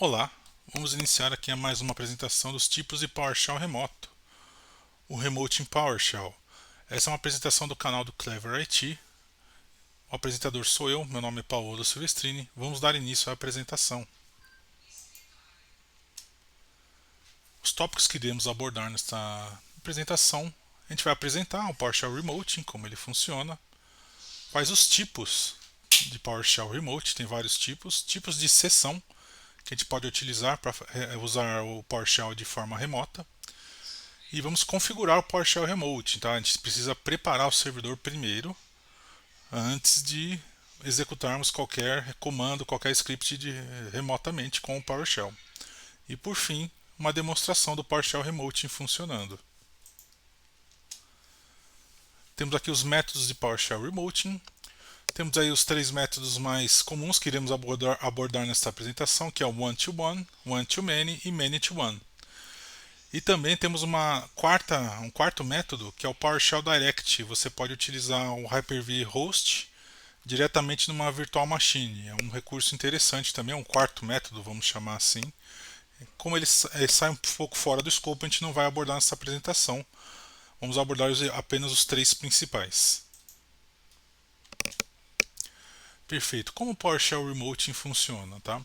Olá, vamos iniciar aqui mais uma apresentação dos tipos de PowerShell remoto, o Remote in PowerShell. Essa é uma apresentação do canal do Clever IT. O apresentador sou eu, meu nome é Paolo Silvestrini. Vamos dar início à apresentação. Os tópicos que iremos abordar nesta apresentação: a gente vai apresentar o PowerShell Remote, como ele funciona, quais os tipos de PowerShell Remote, tem vários tipos de sessão que a gente pode utilizar para usar o PowerShell de forma remota. E vamos configurar o PowerShell Remote. Tá? A gente precisa preparar o servidor primeiro, antes de executarmos qualquer comando, qualquer script remotamente com o PowerShell. E por fim, uma demonstração do PowerShell Remote funcionando. Temos aqui os métodos de PowerShell Remoting. Temos aí os três métodos mais comuns que iremos abordar nesta apresentação, que é o One-to-One, One-to-Many e Many-to-One. E também temos um quarto método, que é o PowerShell Direct. Você pode utilizar o Hyper-V Host diretamente numa virtual machine. É um recurso interessante também, um quarto método, vamos chamar assim. Como ele sai um pouco fora do escopo, a gente não vai abordar nessa apresentação. Vamos abordar apenas os três principais. Perfeito. Como o PowerShell Remoting funciona? Tá?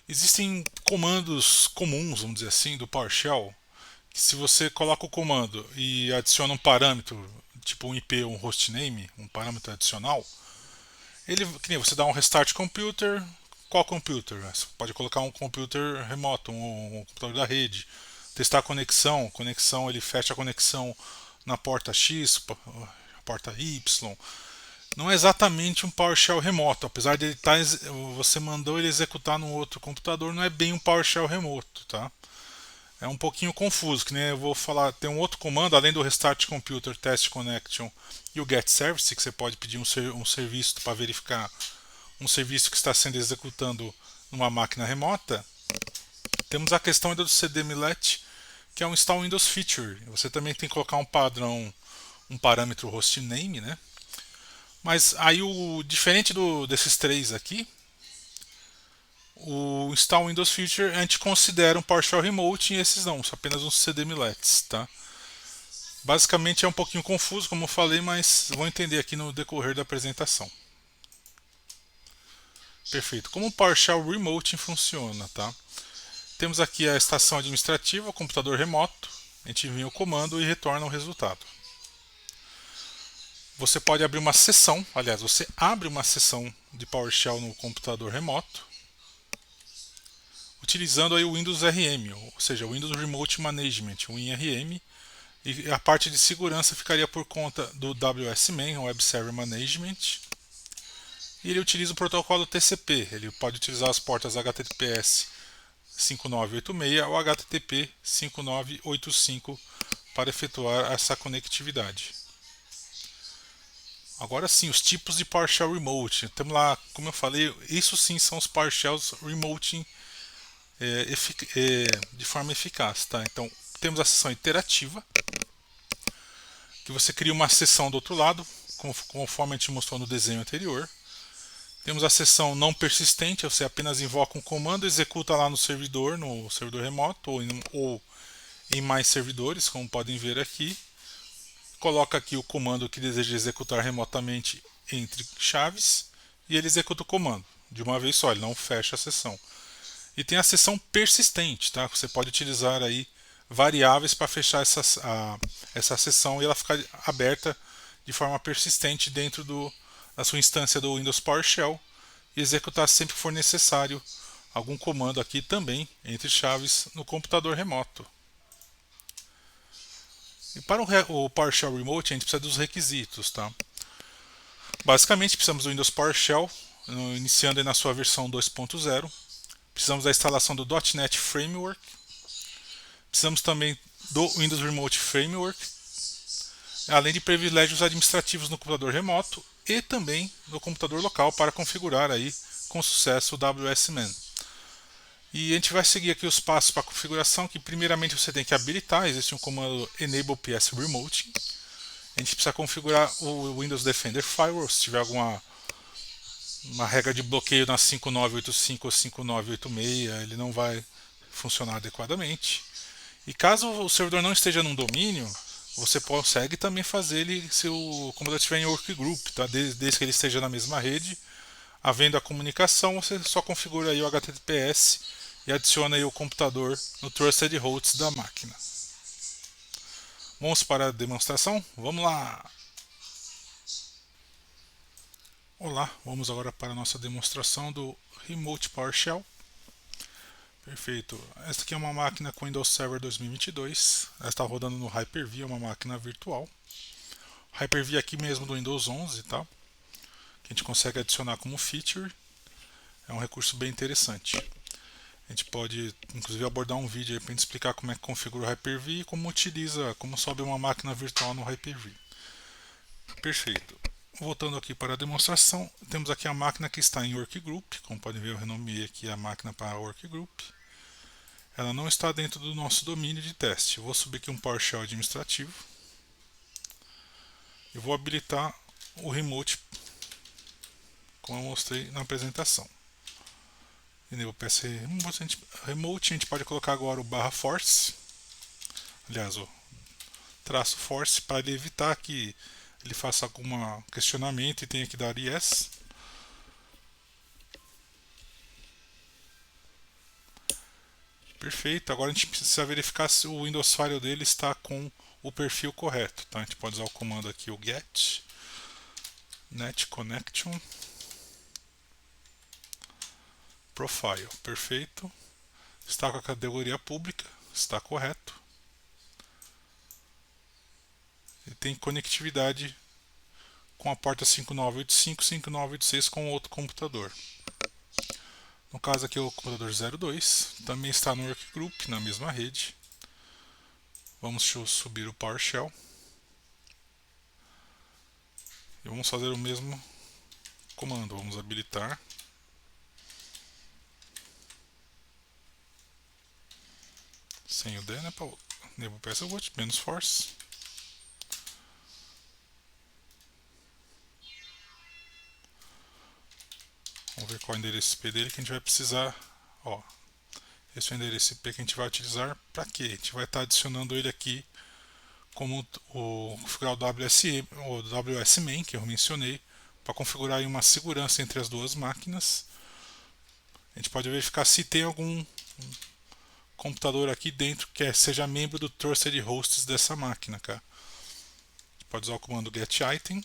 Existem comandos comuns, vamos dizer assim, do PowerShell, que se você coloca o comando e adiciona um parâmetro, tipo um IP ou um hostname, um parâmetro adicional, que nem você dá um restart computer. Qual computer? Você pode colocar um computer remoto, um computador da rede, testar a conexão, ele fecha a conexão na porta X, porta Y. Não é exatamente um PowerShell remoto, apesar de você mandou ele executar no outro computador, não é bem um PowerShell remoto, tá? É um pouquinho confuso, que nem eu vou falar, tem um outro comando, além do Restart Computer, Test Connection e o Get Service, que você pode pedir um serviço para verificar um serviço que está sendo executando numa máquina remota. Temos a questão do cdmlet, que é um Install Windows Feature. Você também tem que colocar um padrão, um parâmetro hostname, né? Mas aí diferente desses três aqui, o Install Windows Feature a gente considera um PowerShell Remote e esses não, são apenas uns cdmlets, tá? Basicamente é um pouquinho confuso, como eu falei, mas vão entender aqui no decorrer da apresentação. Perfeito. Como o PowerShell Remote funciona, tá? Temos aqui a estação administrativa, o computador remoto. A gente envia o comando e retorna o resultado. Você pode abrir uma sessão, aliás, você abre uma sessão de PowerShell no computador remoto, utilizando aí o Windows RM, ou seja, o Windows Remote Management, o WinRM, e a parte de segurança ficaria por conta do WSMan, o Web Server Management. E ele utiliza o protocolo TCP, ele pode utilizar as portas HTTPS 5986 ou HTTP 5985 para efetuar essa conectividade. Agora sim, os tipos de PowerShell Remote. Temos lá, como eu falei, isso sim são os PowerShells Remote de forma eficaz. Tá? Então, temos a sessão iterativa, que você cria uma sessão do outro lado, conforme a gente mostrou no desenho anterior. Temos a sessão não persistente, você apenas invoca um comando, executa lá no servidor remoto ou em mais servidores, como podem ver aqui. Coloca aqui o comando que deseja executar remotamente entre chaves e ele executa o comando de uma vez só, ele não fecha a sessão. E tem a sessão persistente, tá? Você pode utilizar aí variáveis para fechar essa sessão e ela ficar aberta de forma persistente dentro da sua instância do Windows PowerShell e executar sempre que for necessário algum comando aqui também entre chaves no computador remoto. E para o PowerShell Remote a gente precisa dos requisitos, tá? Basicamente precisamos do Windows PowerShell, iniciando aí na sua versão 2.0. Precisamos da instalação do .NET Framework. Precisamos também do Windows Remote Framework, além de privilégios administrativos no computador remoto e também no computador local para configurar aí com sucesso o WSMan. E a gente vai seguir aqui os passos para a configuração, que primeiramente você tem que habilitar, existe um comando Enable PS Remote. A gente precisa configurar o Windows Defender Firewall, se tiver alguma uma regra de bloqueio na 5985 ou 5986, ele não vai funcionar adequadamente. E caso o servidor não esteja num domínio, você consegue também fazer ele se o computador estiver em workgroup, tá? Desde que ele esteja na mesma rede. Havendo a comunicação, você só configura aí o HTTPS e adiciona aí o computador no Trusted Hosts da máquina. Vamos para a demonstração? Vamos lá! Olá, vamos agora para a nossa demonstração do Remote PowerShell. Perfeito. Esta aqui é uma máquina com Windows Server 2022. Ela está rodando no Hyper-V, é uma máquina virtual. Hyper-V aqui mesmo do Windows 11, tá? Que a gente consegue adicionar como feature. É um recurso bem interessante. A gente pode, inclusive, abordar um vídeo aí para explicar como é que configura o Hyper-V e como sobe uma máquina virtual no Hyper-V. Perfeito. Voltando aqui para a demonstração, temos aqui a máquina que está em Workgroup. Como podem ver, eu renomeei aqui a máquina para Workgroup. Ela não está dentro do nosso domínio de teste. Eu vou subir aqui um PowerShell administrativo. E vou habilitar o Remote, como eu mostrei na apresentação. Enable PS Remote, a gente pode colocar agora o /force. Aliás, o traço force para ele evitar que ele faça algum questionamento e tenha que dar yes. Perfeito, agora a gente precisa verificar se o Windows File dele está com o perfil correto. Tá? A gente pode usar o comando aqui, o get net connection profile. Perfeito, está com a categoria pública, está correto. Ele tem conectividade com a porta 5985 5986 com outro computador. No caso aqui é o computador 02, também está no workgroup, na mesma rede. Vamos subir o PowerShell. E vamos fazer o mesmo comando. Vamos habilitar. Sem o DNAPL, enable password, -force. Vamos ver qual é o endereço IP dele que a gente vai precisar. Ó, esse é o endereço IP que a gente vai utilizar para quê? A gente vai estar adicionando ele aqui como configurar o WSMain, que eu mencionei, para configurar aí uma segurança entre as duas máquinas. A gente pode verificar se tem algum computador aqui dentro que seja membro do Trusted Hosts dessa máquina, cara. A gente pode usar o comando getItem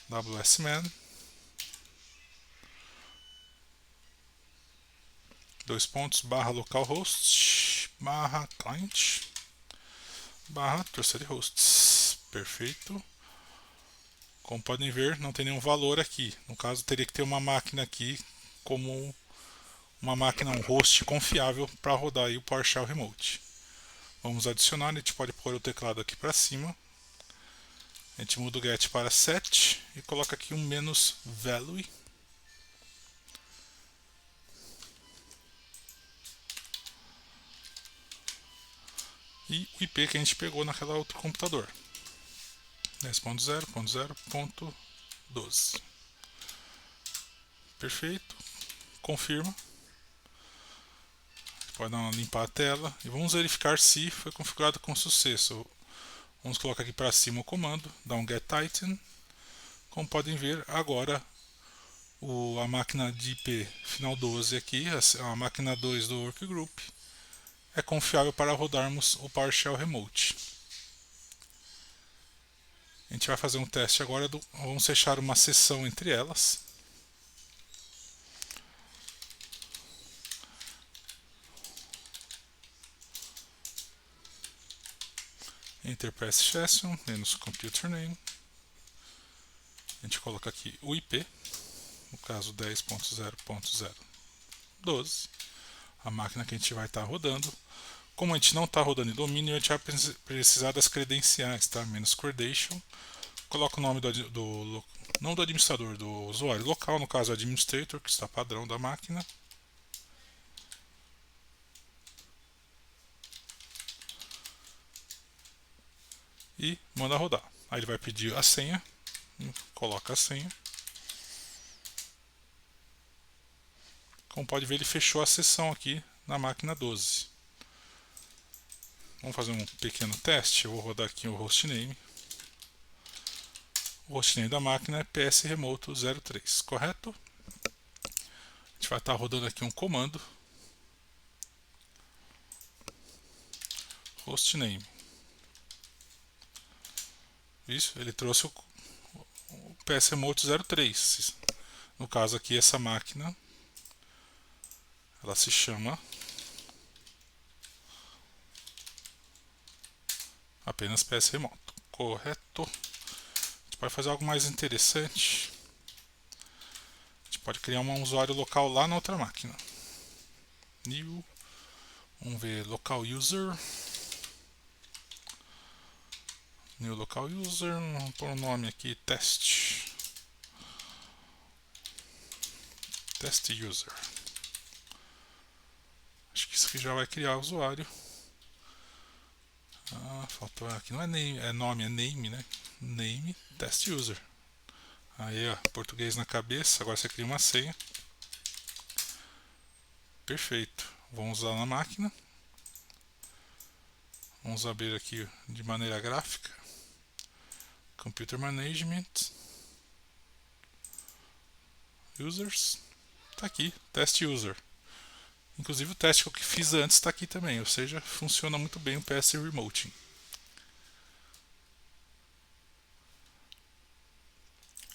wsman /localhost /client /trusted hosts. Perfeito. Como podem ver, não tem nenhum valor aqui. No caso, teria que ter uma máquina aqui como uma máquina, um host confiável para rodar aí o PowerShell Remote. Vamos adicionar, a gente pode pôr o teclado aqui para cima. A gente muda o get para set e coloca aqui um -value. E o IP que a gente pegou naquela outro computador. 10.0.0.12. Perfeito. Confirma. Pode limpar a tela e vamos verificar se foi configurado com sucesso. Vamos colocar aqui para cima o comando, dar um getItem. Como podem ver, agora a máquina de IP final 12 aqui, a máquina 2 do Workgroup, é confiável para rodarmos o PowerShell Remote. A gente vai fazer um teste agora, vamos fechar uma sessão entre elas. Enter Pass Session, -computer name. A gente coloca aqui o IP, no caso 10.0.0.12, a máquina que a gente vai estar rodando. Como a gente não está rodando em domínio, a gente vai precisar das credenciais, tá? -credential. Coloca o nome não do administrador, do usuário local, no caso administrator, que está padrão da máquina. E manda rodar. Aí ele vai pedir a senha e coloca a senha. Como pode ver, ele fechou a sessão aqui na máquina 12. Vamos fazer um pequeno teste. Eu vou rodar aqui o hostname. O hostname da máquina é psremote03, correto? A gente vai estar rodando aqui um comando hostname. Isso, ele trouxe o psremote03. No caso aqui, essa máquina, ela se chama apenas psremote, correto? A gente pode fazer algo mais interessante. A gente pode criar um usuário local lá na outra máquina. New, vamos ver, local user. New local user, vamos pôr o nome aqui, test. Test user. Acho que isso aqui já vai criar o usuário. Faltou aqui, não é name, é nome, é name, né? Name, test user. Aí, ó, português na cabeça. Agora você cria uma senha. Perfeito. Vamos usar na máquina. Vamos abrir aqui de maneira gráfica. Computer Management. Users. Está aqui, test user. Inclusive o teste que eu fiz antes está aqui também, ou seja, funciona muito bem o PS Remoting.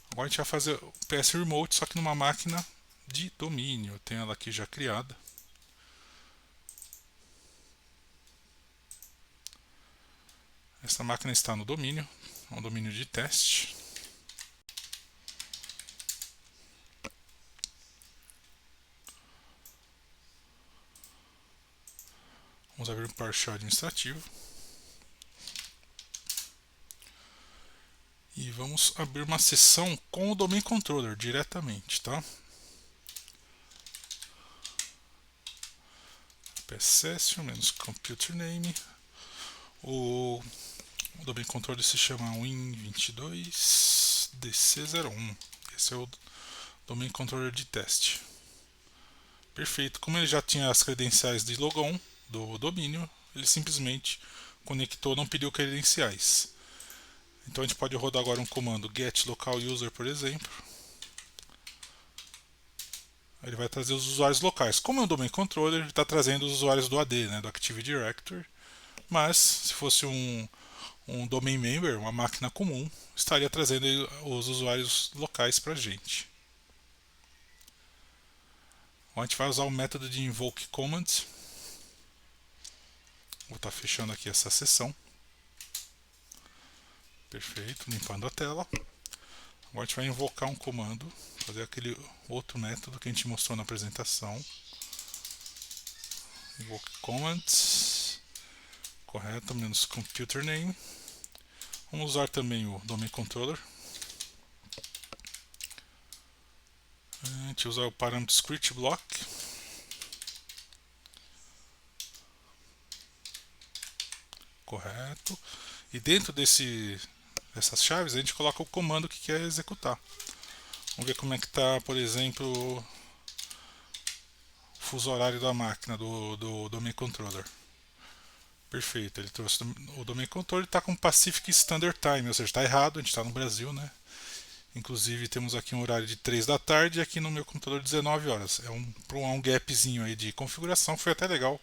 Agora a gente vai fazer o PS Remote, só que numa máquina de domínio. Eu tenho ela aqui já criada. Essa máquina está no domínio, é um domínio de teste. Vamos abrir o PowerShell administrativo. E vamos abrir uma sessão com o Domain Controller diretamente, tá? PSession menos computer name. O Domain Controller se chama Win22DC01. Esse é o Domain Controller de teste. Perfeito. Como ele já tinha as credenciais de logon do domínio, ele simplesmente conectou, não pediu credenciais. Então a gente pode rodar agora um comando get local user, por exemplo. Ele vai trazer os usuários locais. Como é um domain controller, ele está trazendo os usuários do AD, né, do Active Directory. Mas se fosse um domain member, uma máquina comum, estaria trazendo os usuários locais para a gente. A gente vai usar o método de invoke command. Vou estar fechando aqui essa sessão. Perfeito, limpando a tela. Agora a gente vai invocar um comando, fazer aquele outro método que a gente mostrou na apresentação. Invoke command, correto, menos computer name. Vamos usar também o domain controller. A gente usa o parâmetro script block. Correto. E dentro dessas chaves a gente coloca o comando que quer executar. Vamos ver como é que está, por exemplo, o fuso horário da máquina do domain controller. Perfeito, ele trouxe o domain controller, está com Pacific Standard Time, ou seja, está errado, a gente está no Brasil, né? Inclusive temos aqui um horário de 3 da tarde e aqui no meu computador 19 horas. É um gapzinho aí de configuração, foi até legal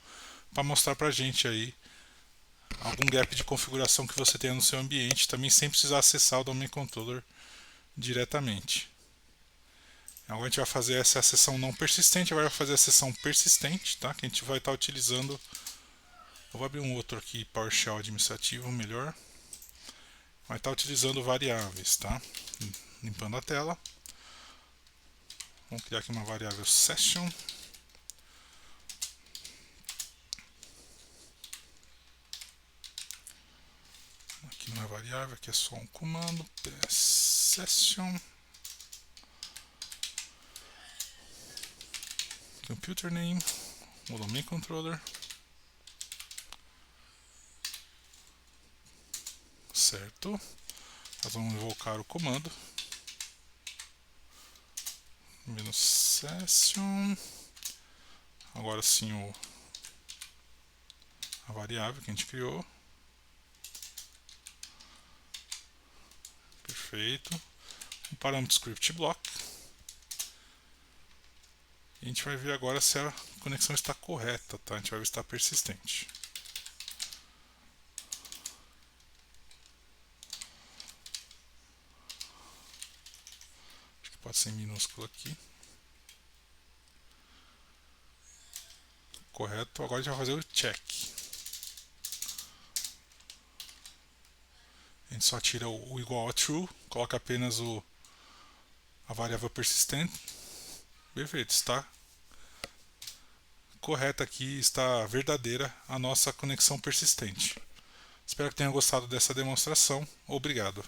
para mostrar para a gente aí algum gap de configuração que você tenha no seu ambiente, também sem precisar acessar o domain controller diretamente. Agora a gente vai fazer essa sessão não persistente, agora vai fazer a sessão persistente, tá? Que a gente vai estar utilizando. Eu vou abrir um outro aqui, PowerShell administrativo, melhor. Vai estar utilizando variáveis, tá? Limpando a tela. Vamos criar aqui uma variável session. Aqui não é variável, aqui é só um comando. Session. Computer name. O domain controller. Certo. Nós vamos invocar o comando menos session. Agora sim a variável que a gente criou. Perfeito. Um parâmetro script block. E a gente vai ver agora se a conexão está correta, tá? A gente vai ver se está persistente. Acho que pode ser em minúsculo aqui. Correto. Agora a gente vai fazer o check. A gente só tira o igual a true, coloca apenas a variável persistente. Perfeito, está correta aqui, está verdadeira a nossa conexão persistente. Espero que tenha gostado dessa demonstração. Obrigado.